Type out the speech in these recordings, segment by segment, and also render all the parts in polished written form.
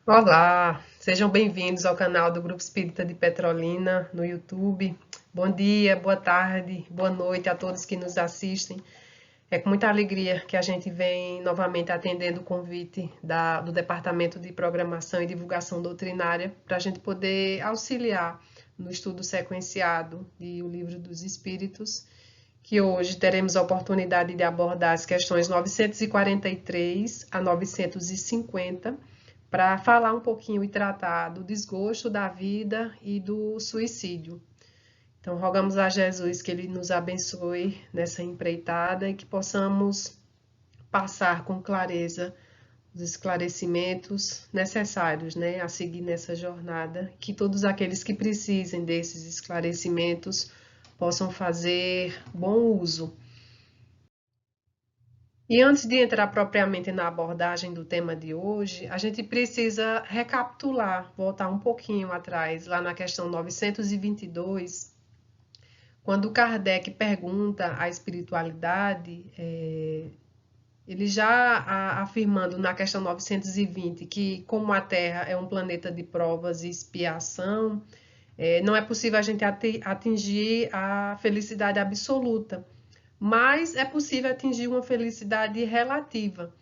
Olá, sejam bem-vindos ao canal do Grupo Espírita de Petrolina no YouTube. Bom dia, boa tarde, boa noite a todos que nos assistem. É com muita alegria que a gente vem novamente atendendo o convite do Departamento de Programação e Divulgação Doutrinária para a gente poder auxiliar no estudo sequenciado de O Livro dos Espíritos, que hoje teremos a oportunidade de abordar as questões 943 a 950, para falar um pouquinho e tratar do desgosto da vida e do suicídio. Então, rogamos a Jesus que Ele nos abençoe nessa empreitada e que possamos passar com clareza os esclarecimentos necessários, né, a seguir nessa jornada, que todos aqueles que precisem desses esclarecimentos possam fazer bom uso. E antes de entrar propriamente na abordagem do tema de hoje, a gente precisa recapitular, voltar um pouquinho atrás, lá na questão 922, quando Kardec pergunta à espiritualidade, ele já afirmando na questão 920 que, como a Terra é um planeta de provas e expiação, não é possível a gente atingir a felicidade absoluta, mas é possível atingir uma felicidade relativa.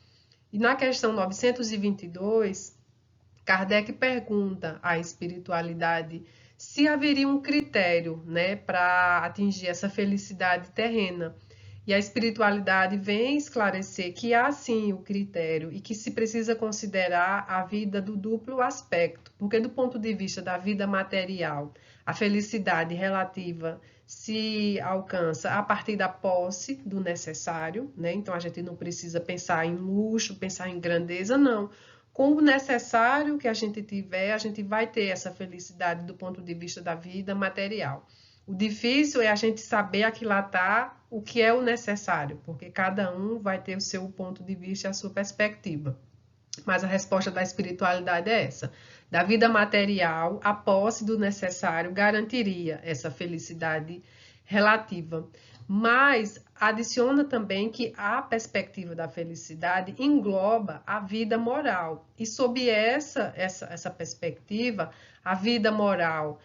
E na questão 922, Kardec pergunta à espiritualidade se haveria um critério, né, para atingir essa felicidade terrena. E a espiritualidade vem esclarecer que há sim o critério e que se precisa considerar a vida do duplo aspecto, porque do ponto de vista da vida material, a felicidade relativa se alcança a partir da posse do necessário, né? Então a gente não precisa pensar em luxo, pensar em grandeza, não. Com o necessário que a gente tiver, a gente vai ter essa felicidade do ponto de vista da vida material. O difícil é a gente saber aquilatar o que é o necessário, porque cada um vai ter o seu ponto de vista e a sua perspectiva. Mas a resposta da espiritualidade é essa. Da vida material, a posse do necessário garantiria essa felicidade relativa. Mas adiciona também que a perspectiva da felicidade engloba a vida moral. E sob essa perspectiva, a vida moral,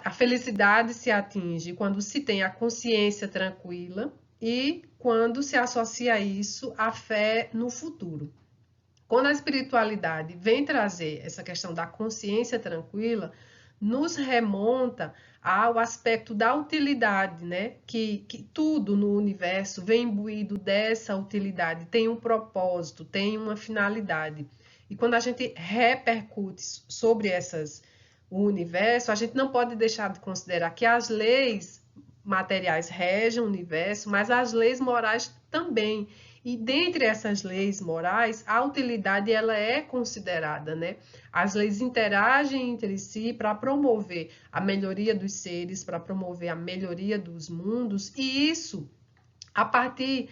a felicidade se atinge quando se tem a consciência tranquila e quando se associa a isso a fé no futuro. Quando a espiritualidade vem trazer essa questão da consciência tranquila, nos remonta ao aspecto da utilidade, né? Que tudo no universo vem imbuído dessa utilidade, tem um propósito, tem uma finalidade. E quando a gente repercute sobre o universo, a gente não pode deixar de considerar que as leis materiais regem o universo, mas as leis morais também. E dentre essas leis morais, a utilidade ela é considerada, né? As leis interagem entre si para promover a melhoria dos seres, para promover a melhoria dos mundos, e isso a partir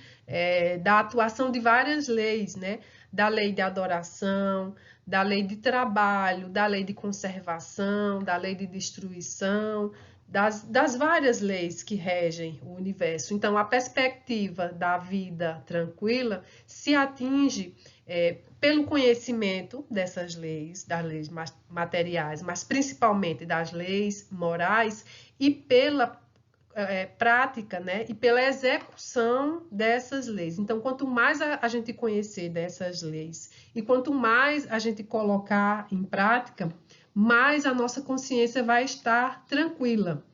da atuação de várias leis, né? Da lei de adoração, da lei de trabalho, da lei de conservação, da lei de destruição, das várias leis que regem o universo. Então, a perspectiva da vida tranquila se atinge pelo conhecimento dessas leis, das leis materiais, mas principalmente das leis morais e pela prática, né, e pela execução dessas leis. Então, quanto mais a gente conhecer dessas leis e quanto mais a gente colocar em prática, mais a nossa consciência vai estar tranquila.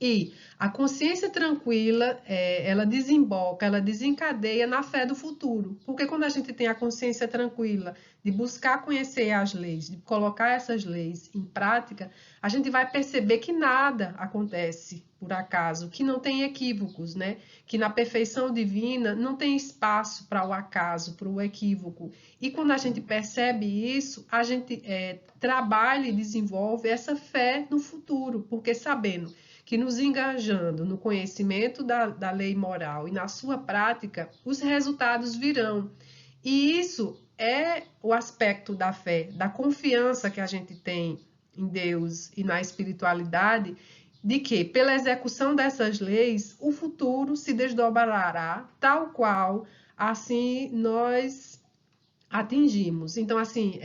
E a consciência tranquila, ela desemboca, ela desencadeia na fé do futuro. Porque quando a gente tem a consciência tranquila de buscar conhecer as leis, de colocar essas leis em prática, a gente vai perceber que nada acontece por acaso, que não tem equívocos, né? Que na perfeição divina não tem espaço para o acaso, para o equívoco. E quando a gente percebe isso, a gente trabalha e desenvolve essa fé no futuro, porque sabendo que nos engajando no conhecimento da lei moral e na sua prática, os resultados virão. E isso é o aspecto da fé, da confiança que a gente tem em Deus e na espiritualidade, de que, pela execução dessas leis, o futuro se desdobrará tal qual assim nós atingimos. Então, assim,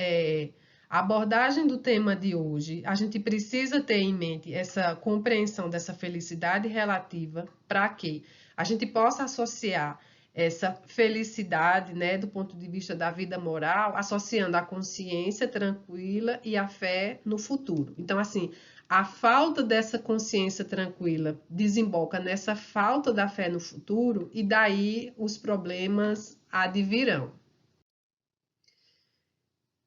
A abordagem do tema de hoje, a gente precisa ter em mente essa compreensão dessa felicidade relativa para que a gente possa associar essa felicidade, né, do ponto de vista da vida moral, associando a consciência tranquila e a fé no futuro. Então, assim, a falta dessa consciência tranquila desemboca nessa falta da fé no futuro e daí os problemas advirão.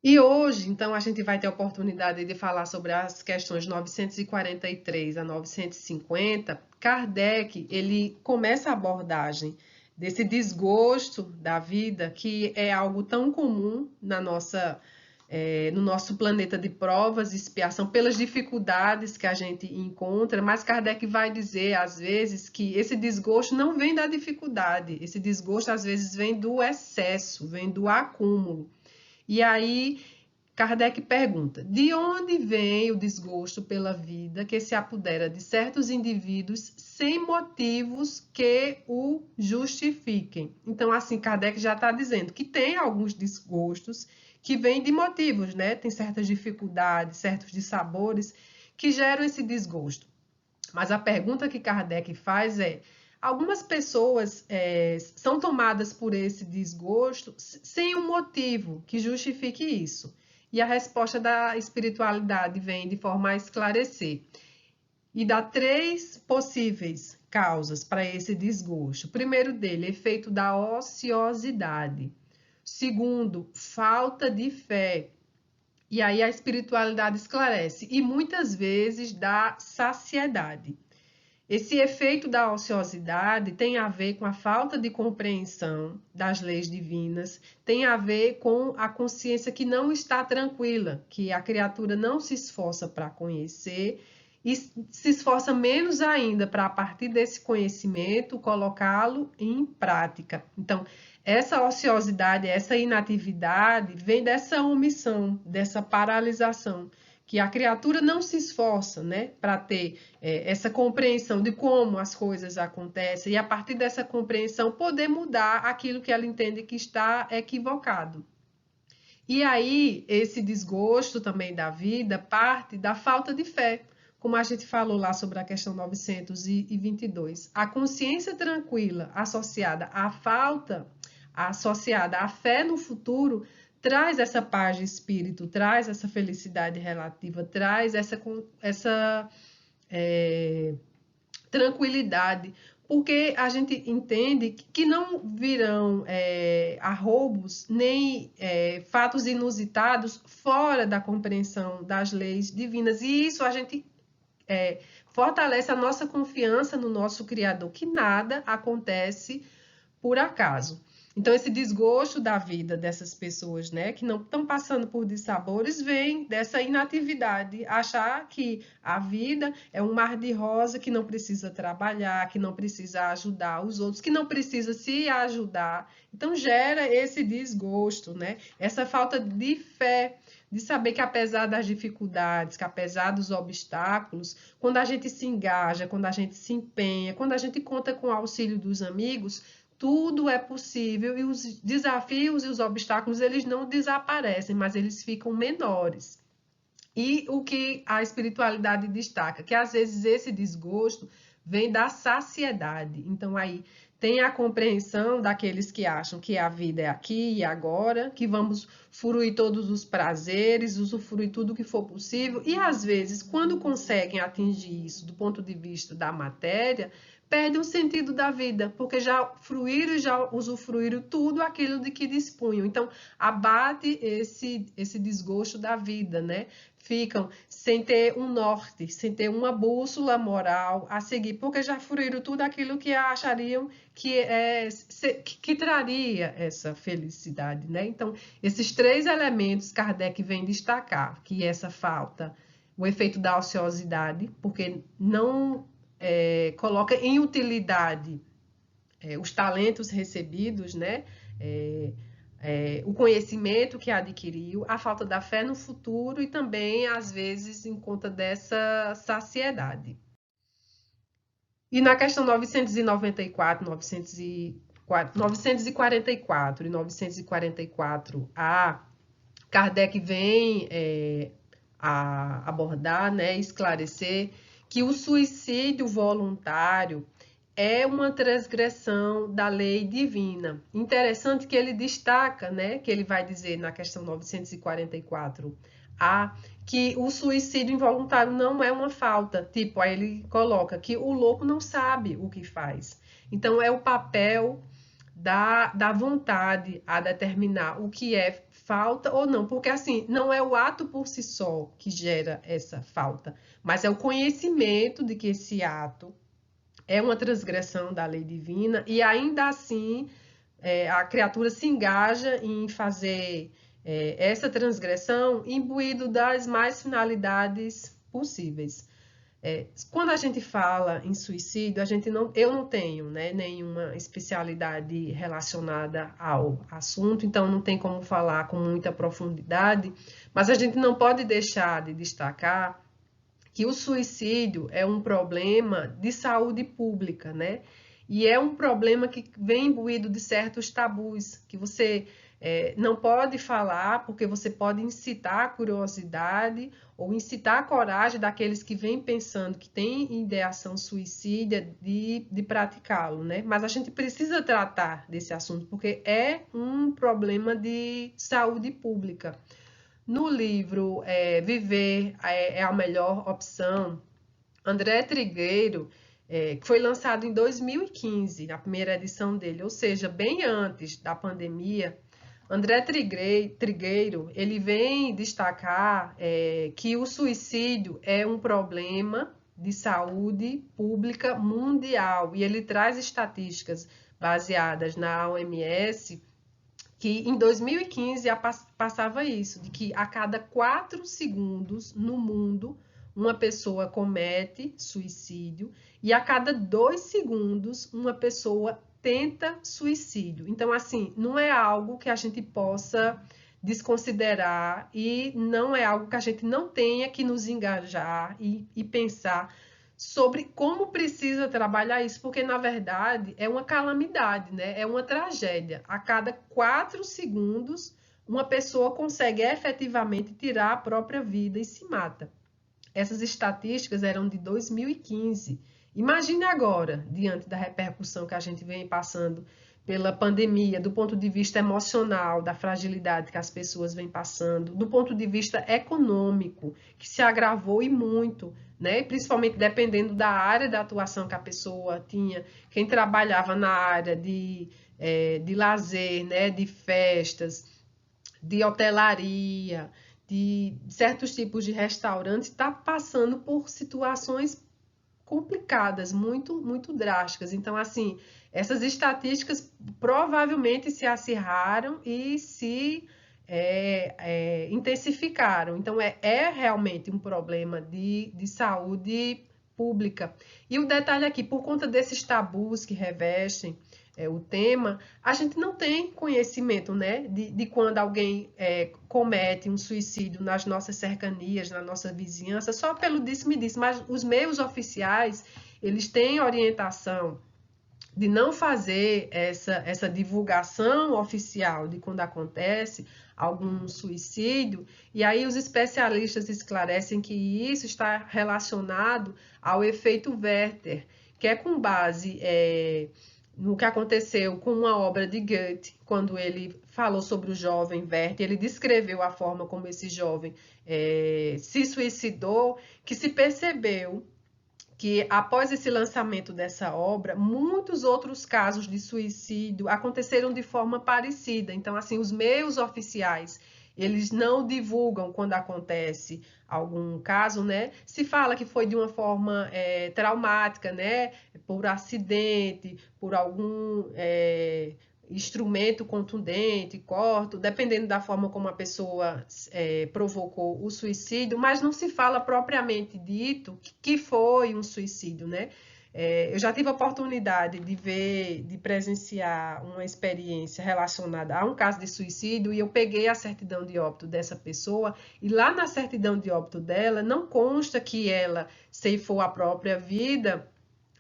E hoje, então, a gente vai ter a oportunidade de falar sobre as questões 943 a 950. Kardec, ele começa a abordagem desse desgosto da vida, que é algo tão comum no nosso planeta de provas e expiação, pelas dificuldades que a gente encontra, mas Kardec vai dizer, às vezes, que esse desgosto não vem da dificuldade, esse desgosto, às vezes, vem do excesso, vem do acúmulo. E aí, Kardec pergunta: de onde vem o desgosto pela vida que se apodera de certos indivíduos sem motivos que o justifiquem? Então, assim, Kardec já está dizendo que tem alguns desgostos que vêm de motivos, né? Tem certas dificuldades, certos dissabores que geram esse desgosto. Mas a pergunta que Kardec faz é: algumas pessoas são tomadas por esse desgosto sem um motivo que justifique isso. E a resposta da espiritualidade vem de forma a esclarecer e dá 3 possíveis causas para esse desgosto. O primeiro dele, efeito da ociosidade. Segundo, falta de fé. E aí a espiritualidade esclarece. E muitas vezes da saciedade. Esse efeito da ociosidade tem a ver com a falta de compreensão das leis divinas, tem a ver com a consciência que não está tranquila, que a criatura não se esforça para conhecer e se esforça menos ainda para, a partir desse conhecimento, colocá-lo em prática. Então, essa ociosidade, essa inatividade vem dessa omissão, dessa paralisação, que a criatura não se esforça, né, para ter essa compreensão de como as coisas acontecem e, a partir dessa compreensão, poder mudar aquilo que ela entende que está equivocado. E aí, esse desgosto também da vida parte da falta de fé, como a gente falou lá sobre a questão 922. A consciência tranquila associada à fé no futuro, traz essa paz de espírito, traz essa felicidade relativa, traz essa tranquilidade, porque a gente entende que não virão arroubos nem fatos inusitados fora da compreensão das leis divinas. E isso a gente fortalece a nossa confiança no nosso Criador, que nada acontece por acaso. Então, esse desgosto da vida dessas pessoas, né, que não estão passando por dissabores, vem dessa inatividade, achar que a vida é um mar de rosa, que não precisa trabalhar, que não precisa ajudar os outros, que não precisa se ajudar. Então, gera esse desgosto, né, essa falta de fé, de saber que apesar das dificuldades, que apesar dos obstáculos, quando a gente se engaja, quando a gente se empenha, quando a gente conta com o auxílio dos amigos, tudo é possível e os desafios e os obstáculos, eles não desaparecem, mas eles ficam menores. E o que a espiritualidade destaca, que às vezes esse desgosto vem da saciedade. Então aí tem a compreensão daqueles que acham que a vida é aqui e agora, que vamos fruir todos os prazeres, usufruir tudo que for possível, e às vezes, quando conseguem atingir isso do ponto de vista da matéria, perdem o sentido da vida, porque já fruíram e já usufruíram tudo aquilo de que dispunham. Então, abate esse desgosto da vida, né? Ficam sem ter um norte, sem ter uma bússola moral a seguir, porque já fruíram tudo aquilo que achariam que traria essa felicidade, né? Então, esses 3 elementos Kardec vem destacar, que essa falta, o efeito da ociosidade, porque não coloca em utilidade os talentos recebidos, né? O conhecimento que adquiriu, a falta da fé no futuro e também, às vezes, em conta dessa saciedade. E na questão 994, 944 e 944A, Kardec vem abordar, né, esclarecer que o suicídio voluntário é uma transgressão da lei divina. Interessante que ele destaca, né, que ele vai dizer na questão 944A, que o suicídio involuntário não é uma falta. Tipo, aí ele coloca que o louco não sabe o que faz. Então, é o papel da vontade a determinar o que é falta ou não, porque assim, não é o ato por si só que gera essa falta, mas é o conhecimento de que esse ato é uma transgressão da lei divina e ainda assim a criatura se engaja em fazer essa transgressão imbuído das mais finalidades possíveis. Quando a gente fala em suicídio, eu não tenho, né, nenhuma especialidade relacionada ao assunto, então não tem como falar com muita profundidade, mas a gente não pode deixar de destacar que o suicídio é um problema de saúde pública, né? E é um problema que vem imbuído de certos tabus, que você não pode falar, porque você pode incitar a curiosidade ou incitar a coragem daqueles que vêm pensando que tem ideação suicida de praticá-lo, né? Mas a gente precisa tratar desse assunto, porque é um problema de saúde pública. No livro Viver é a Melhor Opção, André Trigueiro, que foi lançado em 2015, na primeira edição dele, ou seja, bem antes da pandemia, André Trigueiro ele vem destacar que o suicídio é um problema de saúde pública mundial e ele traz estatísticas baseadas na OMS que em 2015 passava isso, de que a cada 4 segundos no mundo uma pessoa comete suicídio e a cada 2 segundos uma pessoa tenta suicídio. Então, assim, não é algo que a gente possa desconsiderar e não é algo que a gente não tenha que nos engajar e pensar sobre como precisa trabalhar isso, porque na verdade é uma calamidade, né? É uma tragédia. A cada 4 segundos, uma pessoa consegue efetivamente tirar a própria vida e se mata. Essas estatísticas eram de 2015. Imagine agora, diante da repercussão que a gente vem passando pela pandemia, do ponto de vista emocional, da fragilidade que as pessoas vêm passando, do ponto de vista econômico, que se agravou e muito, né? Principalmente dependendo da área da atuação que a pessoa tinha. Quem trabalhava na área de lazer, né? De festas, de hotelaria, de certos tipos de restaurantes, está passando por situações complicadas, muito, muito drásticas. Então, assim, essas estatísticas provavelmente se acirraram e se intensificaram. Então, é realmente um problema de saúde pública. E o detalhe aqui, por conta desses tabus que revestem o tema, a gente não tem conhecimento, né, de quando alguém comete um suicídio nas nossas cercanias, na nossa vizinhança, só pelo disse-me-disse, mas os meios oficiais, eles têm orientação de não fazer essa divulgação oficial de quando acontece algum suicídio, e aí os especialistas esclarecem que isso está relacionado ao efeito Werther, que é com base no que aconteceu com uma obra de Goethe, quando ele falou sobre o jovem Werther, ele descreveu a forma como esse jovem se suicidou, que se percebeu que após esse lançamento dessa obra, muitos outros casos de suicídio aconteceram de forma parecida. Então, assim, os meios oficiais, eles não divulgam quando acontece algum caso, né? Se fala que foi de uma forma traumática, né? Por acidente, por algum instrumento contundente, corto, dependendo da forma como a pessoa provocou o suicídio, mas não se fala propriamente dito que foi um suicídio, né? Eu já tive a oportunidade de ver, de presenciar uma experiência relacionada a um caso de suicídio e eu peguei a certidão de óbito dessa pessoa e lá na certidão de óbito dela não consta que ela ceifou a própria vida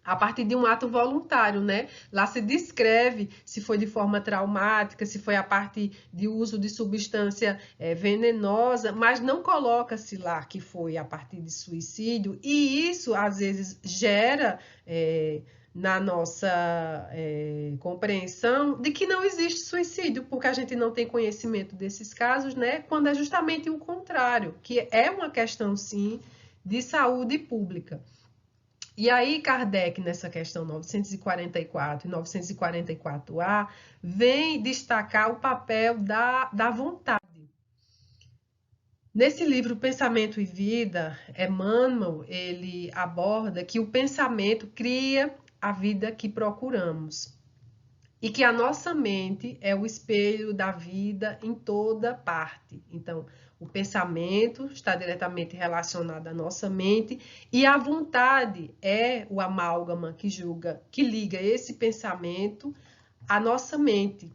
a partir de um ato voluntário, né? Lá se descreve se foi de forma traumática, se foi a partir de uso de substância venenosa, mas não coloca-se lá que foi a partir de suicídio, e isso às vezes gera na nossa compreensão de que não existe suicídio, porque a gente não tem conhecimento desses casos, né? Quando é justamente o contrário, que é uma questão, sim, de saúde pública. E aí, Kardec, nessa questão 944 e 944A, vem destacar o papel da vontade. Nesse livro Pensamento e Vida, Emmanuel, ele aborda que o pensamento cria a vida que procuramos e que a nossa mente é o espelho da vida em toda parte. Então, o pensamento está diretamente relacionado à nossa mente e a vontade é o amálgama que julga, que liga esse pensamento à nossa mente.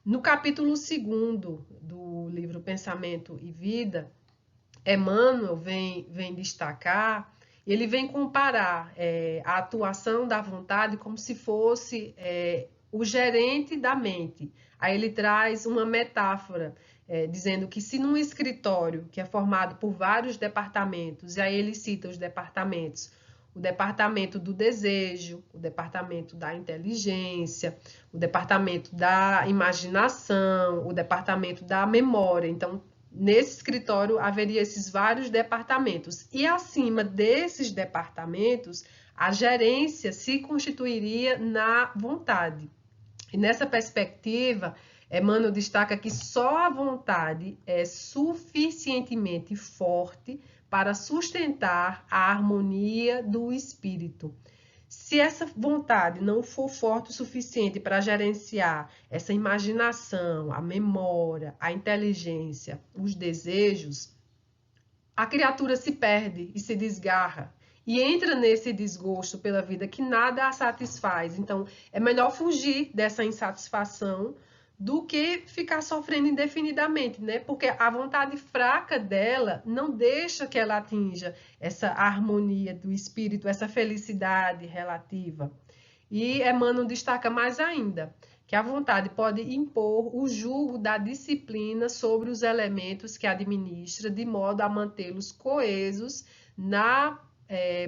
No capítulo 2º do livro Pensamento e Vida, Emmanuel vem destacar, ele vem comparar a atuação da vontade como se fosse o gerente da mente. Aí ele traz uma metáfora, dizendo que se num escritório que é formado por vários departamentos, e aí ele cita os departamentos, o departamento do desejo, o departamento da inteligência, o departamento da imaginação, o departamento da memória. Então, nesse escritório haveria esses vários departamentos. E acima desses departamentos, a gerência se constituiria na vontade. E nessa perspectiva, Emmanuel destaca que só a vontade é suficientemente forte para sustentar a harmonia do espírito. Se essa vontade não for forte o suficiente para gerenciar essa imaginação, a memória, a inteligência, os desejos, a criatura se perde e se desgarra e entra nesse desgosto pela vida que nada a satisfaz. Então, é melhor fugir dessa insatisfação do que ficar sofrendo indefinidamente, né? Porque a vontade fraca dela não deixa que ela atinja essa harmonia do espírito, essa felicidade relativa. E Emmanuel destaca mais ainda que a vontade pode impor o jugo da disciplina sobre os elementos que administra, de modo a mantê-los coesos na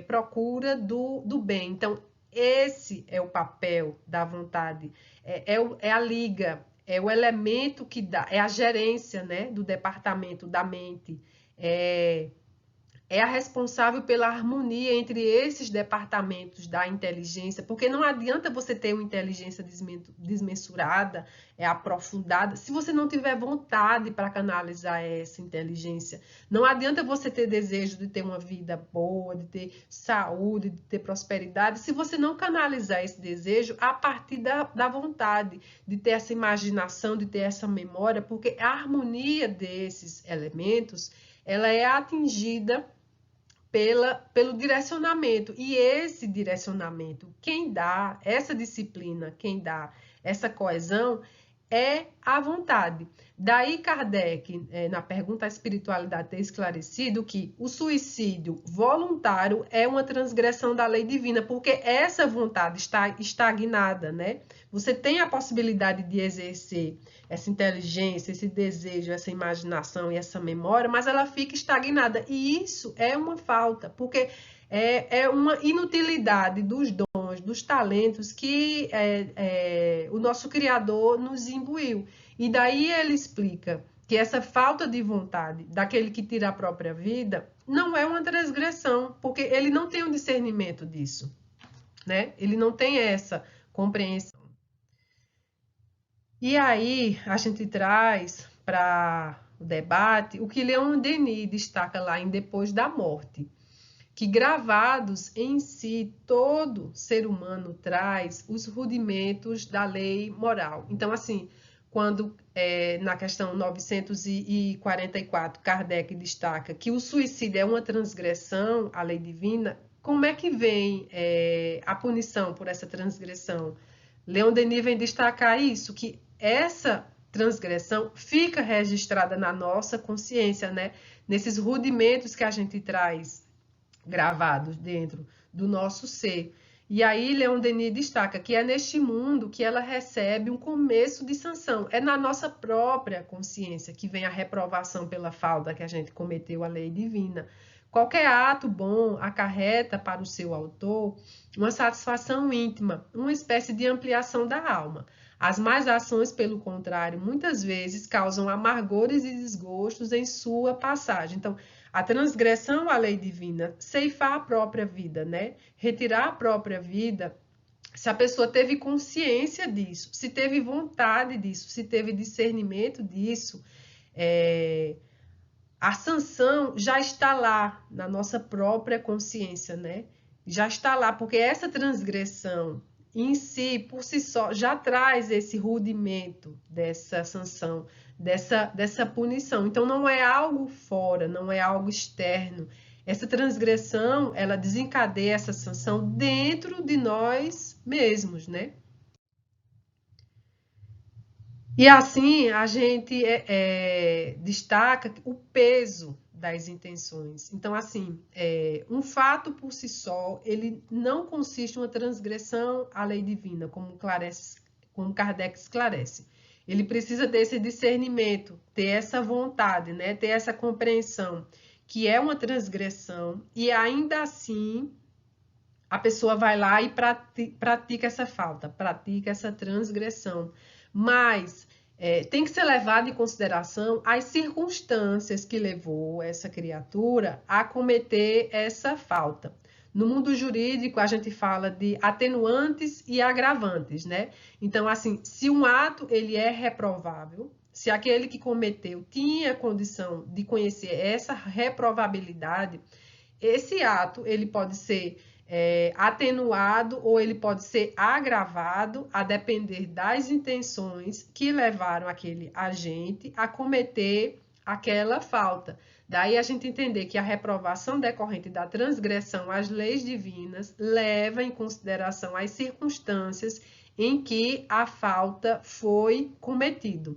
procura do bem. Então, esse é o papel da vontade, é a liga, é o elemento que dá, é a gerência, né, do departamento da mente, é a responsável pela harmonia entre esses departamentos da inteligência, porque não adianta você ter uma inteligência desmensurada, aprofundada, se você não tiver vontade para canalizar essa inteligência. Não adianta você ter desejo de ter uma vida boa, de ter saúde, de ter prosperidade, se você não canalizar esse desejo a partir da vontade, de ter essa imaginação, de ter essa memória, porque a harmonia desses elementos, ela é atingida pelo direcionamento. E esse direcionamento, quem dá essa disciplina, quem dá essa coesão, é a vontade. Daí Kardec, na pergunta à espiritualidade, ter esclarecido que o suicídio voluntário é uma transgressão da lei divina, porque essa vontade está estagnada, né? Você tem a possibilidade de exercer essa inteligência, esse desejo, essa imaginação e essa memória, mas ela fica estagnada. E isso é uma falta, porque é uma inutilidade dos dons, dos talentos que o nosso Criador nos imbuiu. E daí ele explica que essa falta de vontade daquele que tira a própria vida não é uma transgressão, porque ele não tem um discernimento disso, né? Ele não tem essa compreensão. E aí a gente traz para o debate o que Leon Denis destaca lá em Depois da Morte, que gravados em si todo ser humano traz os rudimentos da lei moral. Então, assim, quando na questão 944 Kardec destaca que o suicídio é uma transgressão à lei divina, como é que vem a punição por essa transgressão? Leon Denis vem destacar isso, que essa transgressão fica registrada na nossa consciência, né? Nesses rudimentos que a gente traz gravados dentro do nosso ser. E aí Leon Denis destaca que é neste mundo que ela recebe um começo de sanção. É na nossa própria consciência que vem a reprovação pela falta que a gente cometeu à lei divina. Qualquer ato bom acarreta para o seu autor uma satisfação íntima, uma espécie de ampliação da alma. As más ações, pelo contrário, muitas vezes causam amargores e desgostos em sua passagem. Então, a transgressão à lei divina, ceifar a própria vida, né? Retirar a própria vida, se a pessoa teve consciência disso, se teve vontade disso, se teve discernimento disso, a sanção já está lá na nossa própria consciência, né? Já está lá, porque essa transgressão em si, por si só, já traz esse rudimento dessa sanção, dessa punição. Então, não é algo fora, não é algo externo. Essa transgressão, ela desencadeia essa sanção dentro de nós mesmos, né? E assim a gente destaca o peso das intenções. Então, assim, um fato por si só, ele não consiste em uma transgressão à lei divina, como Kardec esclarece. Ele precisa ter esse discernimento, ter essa vontade, né? Ter essa compreensão que é uma transgressão e ainda assim a pessoa vai lá e pratica essa falta, pratica essa transgressão. Mas tem que ser levado em consideração as circunstâncias que levou essa criatura a cometer essa falta. No mundo jurídico, a gente fala de atenuantes e agravantes, né? Então, assim, se um ato ele é reprovável, se aquele que cometeu tinha condição de conhecer essa reprovabilidade, esse ato ele pode ser atenuado ou ele pode ser agravado a depender das intenções que levaram aquele agente a cometer aquela falta. Daí a gente entender que a reprovação decorrente da transgressão às leis divinas leva em consideração as circunstâncias em que a falta foi cometida.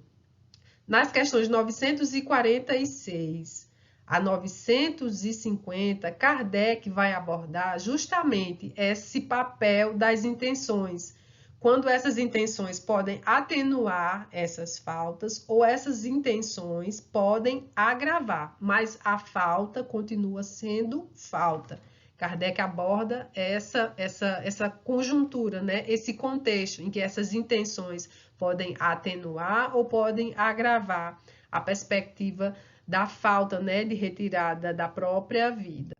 Nas questões 946 a 950, Kardec vai abordar justamente esse papel das intenções, quando essas intenções podem atenuar essas faltas ou essas intenções podem agravar, mas a falta continua sendo falta. Kardec aborda essa conjuntura, né? Esse contexto em que essas intenções podem atenuar ou podem agravar a perspectiva da falta, né, de retirada da própria vida.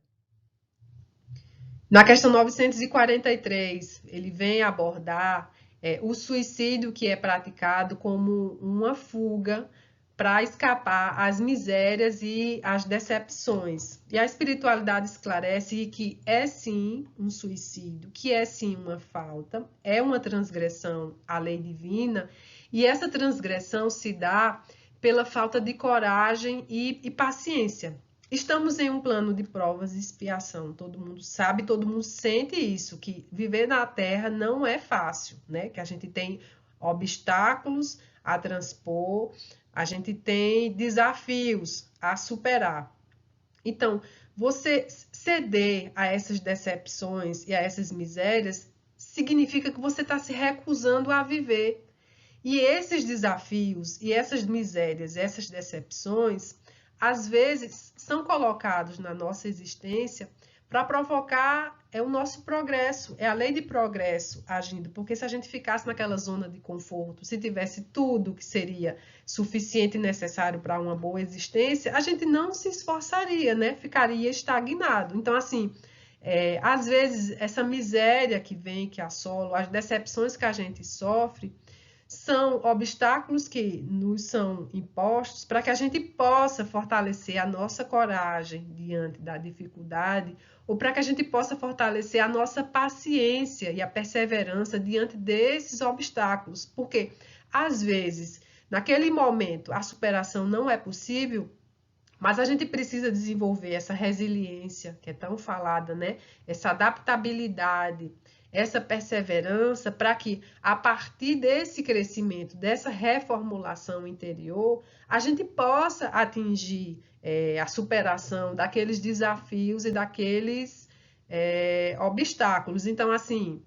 Na questão 943, ele vem abordar o suicídio que é praticado como uma fuga para escapar às misérias e às decepções. E a espiritualidade esclarece que é sim um suicídio, que é sim uma falta, é uma transgressão à lei divina, e essa transgressão se dá pela falta de coragem e paciência. Estamos em um plano de provas e expiação, todo mundo sabe, todo mundo sente isso, que viver na Terra não é fácil, né? Que a gente tem obstáculos a transpor, a gente tem desafios a superar. Então, você ceder a essas decepções e a essas misérias significa que você está se recusando a viver. E esses desafios e essas misérias, essas decepções, às vezes são colocados na nossa existência para provocar o nosso progresso, é a lei de progresso agindo, porque se a gente ficasse naquela zona de conforto, se tivesse tudo que seria suficiente e necessário para uma boa existência, a gente não se esforçaria, né? Ficaria estagnado. Então, assim, às vezes essa miséria que vem, que assola, as decepções que a gente sofre, são obstáculos que nos são impostos para que a gente possa fortalecer a nossa coragem diante da dificuldade ou para que a gente possa fortalecer a nossa paciência e a perseverança diante desses obstáculos. Porque, às vezes, naquele momento, a superação não é possível, mas a gente precisa desenvolver essa resiliência, que é tão falada, né? Essa adaptabilidade, essa perseverança, para que, a partir desse crescimento, dessa reformulação interior, a gente possa atingir a superação daqueles desafios e daqueles obstáculos. Então, assim,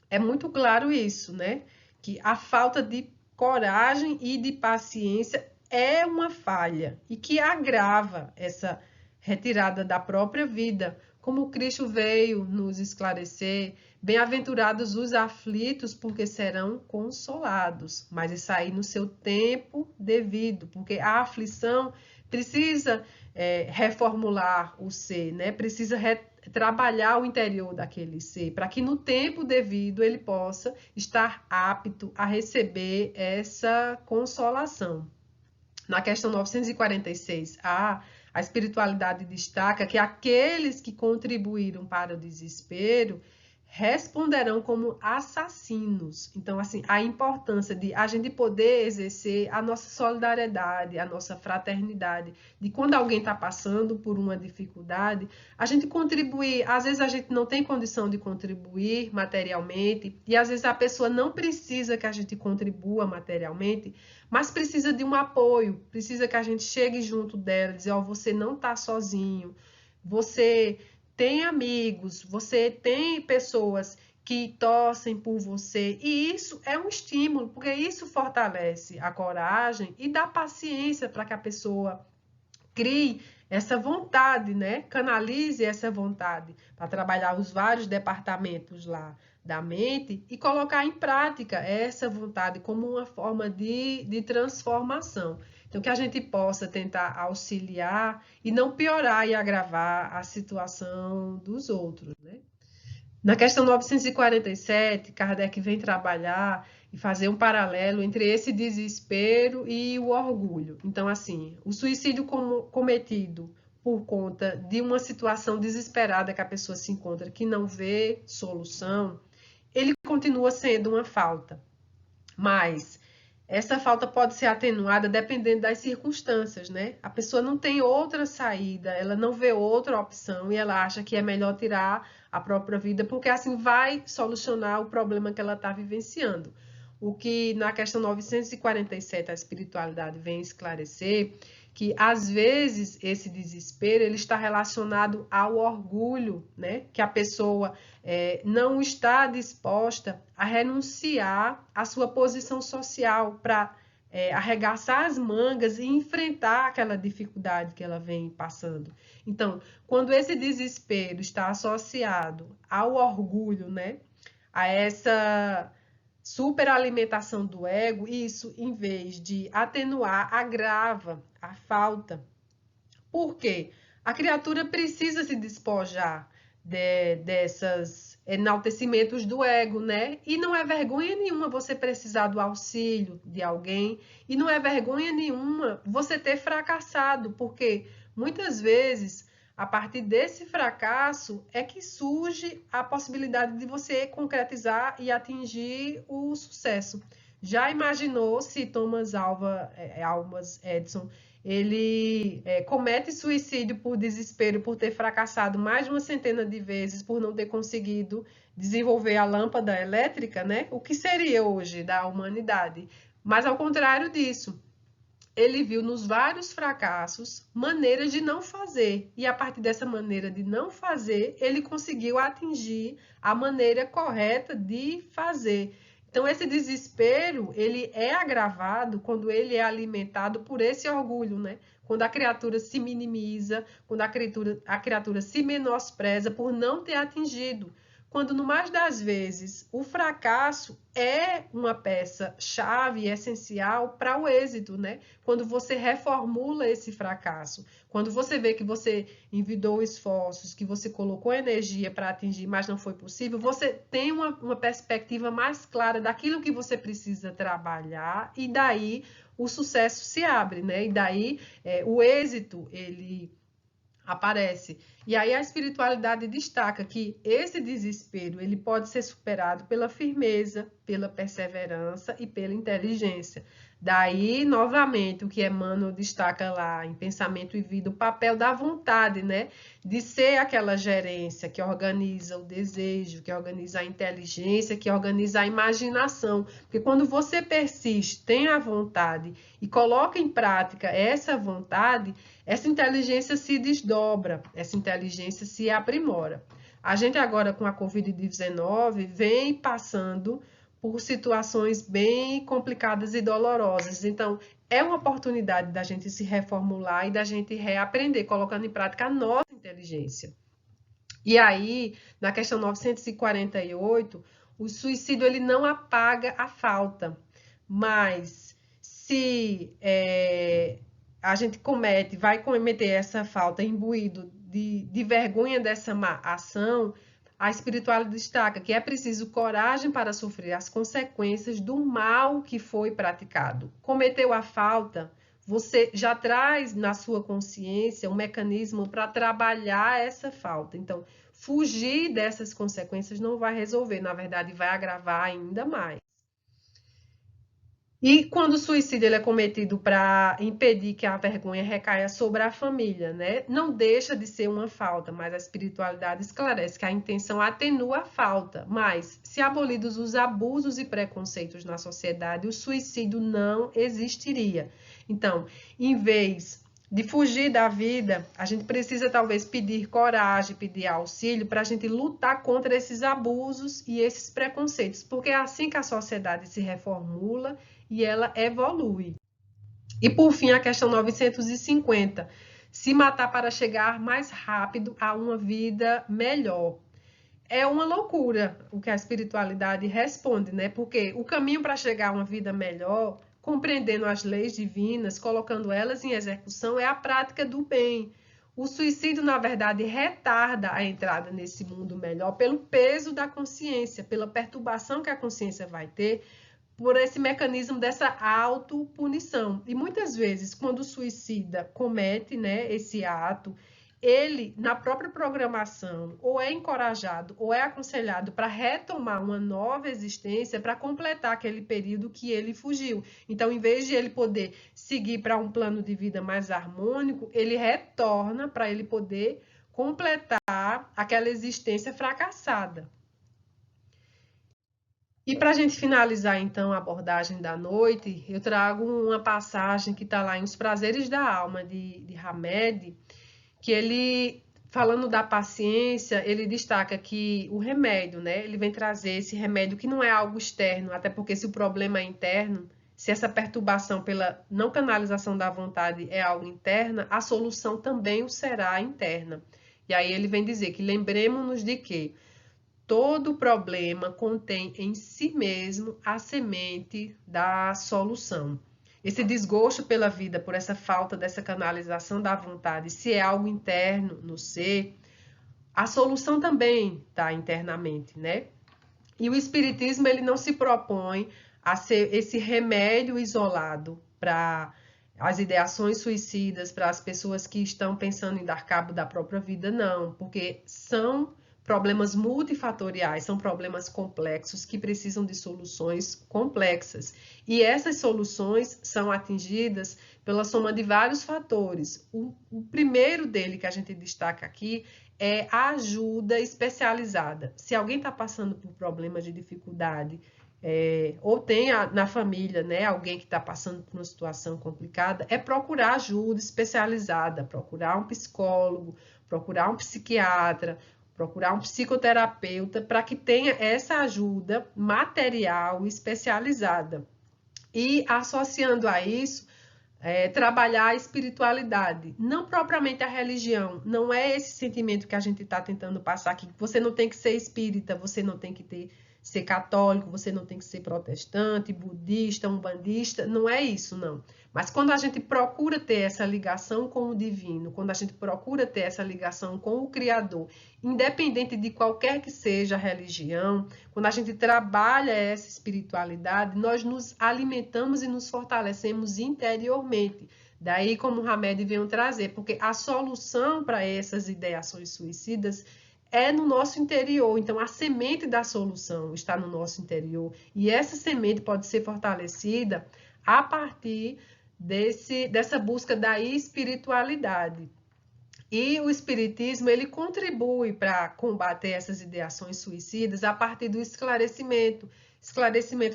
é muito claro isso, né? Que a falta de coragem e de paciência é uma falha e que agrava essa retirada da própria vida, como Cristo veio nos esclarecer. Bem-aventurados os aflitos, porque serão consolados, mas isso aí no seu tempo devido, porque a aflição precisa reformular o ser, né? Precisa trabalhar o interior daquele ser, para que no tempo devido ele possa estar apto a receber essa consolação. Na questão 946, a espiritualidade destaca que aqueles que contribuíram para o desespero responderão como assassinos. Então, assim, a importância de a gente poder exercer a nossa solidariedade, a nossa fraternidade, de quando alguém está passando por uma dificuldade, a gente contribuir. Às vezes a gente não tem condição de contribuir materialmente, e às vezes a pessoa não precisa que a gente contribua materialmente, mas precisa de um apoio, precisa que a gente chegue junto dela, dizer, ó, você não está sozinho, você tem amigos, você tem pessoas que torcem por você, e isso é um estímulo, porque isso fortalece a coragem e dá paciência para que a pessoa crie essa vontade, né? Canalize essa vontade para trabalhar os vários departamentos lá da mente e colocar em prática essa vontade como uma forma de transformação. Então, que a gente possa tentar auxiliar e não piorar e agravar a situação dos outros, né? Na questão 947, Kardec vem trabalhar e fazer um paralelo entre esse desespero e o orgulho. Então, assim, o suicídio cometido por conta de uma situação desesperada que a pessoa se encontra, que não vê solução, ele continua sendo uma falta. Mas essa falta pode ser atenuada dependendo das circunstâncias, né? A pessoa não tem outra saída, ela não vê outra opção e ela acha que é melhor tirar a própria vida, porque assim vai solucionar o problema que ela está vivenciando. O que na questão 947 a espiritualidade vem esclarecer que às vezes esse desespero ele está relacionado ao orgulho, né? Que a pessoa não está disposta a renunciar à sua posição social para arregaçar as mangas e enfrentar aquela dificuldade que ela vem passando. Então, quando esse desespero está associado ao orgulho, né? A essa superalimentação do ego, isso, em vez de atenuar, agrava a falta. Por quê? A criatura precisa se despojar desses enaltecimentos do ego, né? E não é vergonha nenhuma você precisar do auxílio de alguém, e não é vergonha nenhuma você ter fracassado, porque muitas vezes a partir desse fracasso é que surge a possibilidade de você concretizar e atingir o sucesso. Já imaginou se Thomas Alva Edison ele comete suicídio por desespero, por ter fracassado mais de uma centena de vezes, por não ter conseguido desenvolver a lâmpada elétrica, né? O que seria hoje da humanidade? Mas ao contrário disso, ele viu nos vários fracassos maneiras de não fazer, e a partir dessa maneira de não fazer, ele conseguiu atingir a maneira correta de fazer. Então, esse desespero, ele é agravado quando ele é alimentado por esse orgulho, né? Quando a criatura se minimiza, quando a criatura se menospreza por não ter atingido. Quando, no mais das vezes, o fracasso é uma peça-chave essencial para o êxito, né? Quando você reformula esse fracasso, quando você vê que você envidou esforços, que você colocou energia para atingir, mas não foi possível, você tem uma perspectiva mais clara daquilo que você precisa trabalhar e daí o sucesso se abre, né? E daí o êxito, ele aparece. E aí a espiritualidade destaca que esse desespero ele pode ser superado pela firmeza, pela perseverança e pela inteligência. Daí, novamente, o que Emmanuel destaca lá em Pensamento e Vida, o papel da vontade, né? De ser aquela gerência que organiza o desejo, que organiza a inteligência, que organiza a imaginação. Porque quando você persiste, tem a vontade e coloca em prática essa vontade, essa inteligência se desdobra, essa inteligência se aprimora. A gente agora com a Covid-19 vem passando por situações bem complicadas e dolorosas. Então, é uma oportunidade da gente se reformular e da gente reaprender, colocando em prática a nossa inteligência. E aí, na questão 948, o suicídio ele não apaga a falta, mas se a gente vai cometer essa falta imbuído de vergonha dessa má ação, a espiritualidade destaca que é preciso coragem para sofrer as consequências do mal que foi praticado. Cometeu a falta, você já traz na sua consciência um mecanismo para trabalhar essa falta. Então, fugir dessas consequências não vai resolver, na verdade, vai agravar ainda mais. E quando o suicídio ele é cometido para impedir que a vergonha recaia sobre a família, né? Não deixa de ser uma falta, mas a espiritualidade esclarece que a intenção atenua a falta. Mas, se abolidos os abusos e preconceitos na sociedade, o suicídio não existiria. Então, em vez de fugir da vida, a gente precisa talvez pedir coragem, pedir auxílio para a gente lutar contra esses abusos e esses preconceitos, porque é assim que a sociedade se reformula e ela evolui. E por fim, a questão 950, se matar para chegar mais rápido a uma vida melhor. É uma loucura o que a espiritualidade responde, né? Porque o caminho para chegar a uma vida melhor, compreendendo as leis divinas, colocando elas em execução, é a prática do bem. O suicídio, na verdade, retarda a entrada nesse mundo melhor pelo peso da consciência, pela perturbação que a consciência vai ter, por esse mecanismo dessa autopunição. E muitas vezes, quando o suicida comete, né, esse ato, ele, na própria programação, ou é encorajado ou é aconselhado para retomar uma nova existência, para completar aquele período que ele fugiu. Então, em vez de ele poder seguir para um plano de vida mais harmônico, ele retorna para ele poder completar aquela existência fracassada. E para a gente finalizar, então, a abordagem da noite, eu trago uma passagem que está lá em Os Prazeres da Alma, de Hamed, que ele, falando da paciência, ele destaca que o remédio, né, ele vem trazer esse remédio que não é algo externo, até porque se o problema é interno, se essa perturbação pela não canalização da vontade é algo interna, a solução também o será interna. E aí ele vem dizer que lembremos-nos de que todo problema contém em si mesmo a semente da solução. Esse desgosto pela vida, por essa falta dessa canalização da vontade, se é algo interno no ser, a solução também está internamente, né? E o espiritismo ele não se propõe a ser esse remédio isolado para as ideações suicidas, para as pessoas que estão pensando em dar cabo da própria vida, não, porque são problemas multifatoriais, são problemas complexos que precisam de soluções complexas. E essas soluções são atingidas pela soma de vários fatores. O primeiro dele que a gente destaca aqui é a ajuda especializada. Se alguém está passando por problemas de dificuldade, ou tem na família, né, alguém que está passando por uma situação complicada, é procurar ajuda especializada, procurar um psicólogo, procurar um psiquiatra, procurar um psicoterapeuta para que tenha essa ajuda material especializada. E associando a isso, trabalhar a espiritualidade, não propriamente a religião, não é esse sentimento que a gente está tentando passar aqui. Você não tem que ser espírita, você não tem que ser católico, você não tem que ser protestante, budista, umbandista, não é isso, não. Mas quando a gente procura ter essa ligação com o divino, quando a gente procura ter essa ligação com o Criador, independente de qualquer que seja a religião, quando a gente trabalha essa espiritualidade, nós nos alimentamos e nos fortalecemos interiormente. Daí, como o Hamed veio trazer, porque a solução para essas ideações suicidas é no nosso interior. Então, a semente da solução está no nosso interior. E essa semente pode ser fortalecida a partir dessa busca da espiritualidade. E o espiritismo, ele contribui para combater essas ideações suicidas a partir do esclarecimento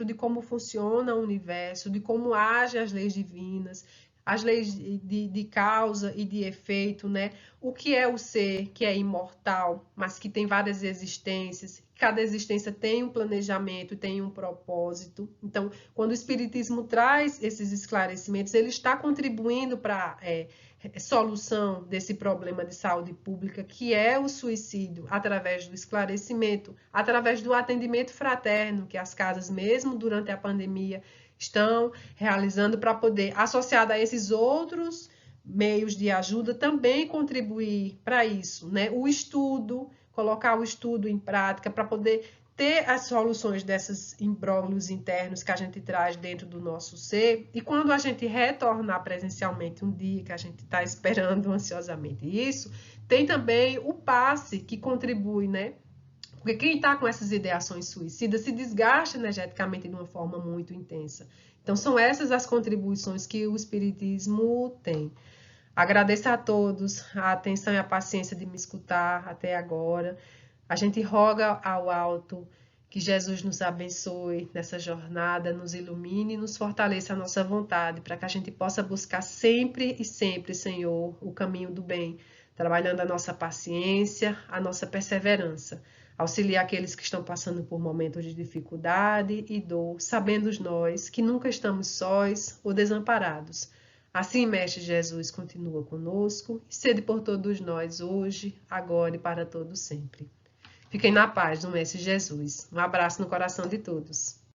de como funciona o universo, de como agem as leis divinas, as leis de causa e de efeito, né? O que é o ser que é imortal, mas que tem várias existências, cada existência tem um planejamento, tem um propósito. Então, quando o Espiritismo traz esses esclarecimentos, ele está contribuindo para a solução desse problema de saúde pública, que é o suicídio, através do esclarecimento, através do atendimento fraterno, que as casas, mesmo durante a pandemia, estão realizando para poder, associado a esses outros meios de ajuda, também contribuir para isso, né? O estudo, colocar o estudo em prática para poder ter as soluções desses imbróglios internos que a gente traz dentro do nosso ser. E quando a gente retornar presencialmente um dia, que a gente está esperando ansiosamente isso, tem também o passe que contribui, né? Porque quem está com essas ideações suicidas se desgasta energeticamente de uma forma muito intensa. Então, são essas as contribuições que o Espiritismo tem. Agradeço a todos a atenção e a paciência de me escutar até agora. A gente roga ao alto que Jesus nos abençoe nessa jornada, nos ilumine e nos fortaleça a nossa vontade, para que a gente possa buscar sempre e sempre, Senhor, o caminho do bem, trabalhando a nossa paciência, a nossa perseverança. Auxiliar aqueles que estão passando por momentos de dificuldade e dor, sabendo nós que nunca estamos sós ou desamparados. Assim, Mestre Jesus, continua conosco e sede por todos nós hoje, agora e para todo sempre. Fiquem na paz do Mestre Jesus. Um abraço no coração de todos.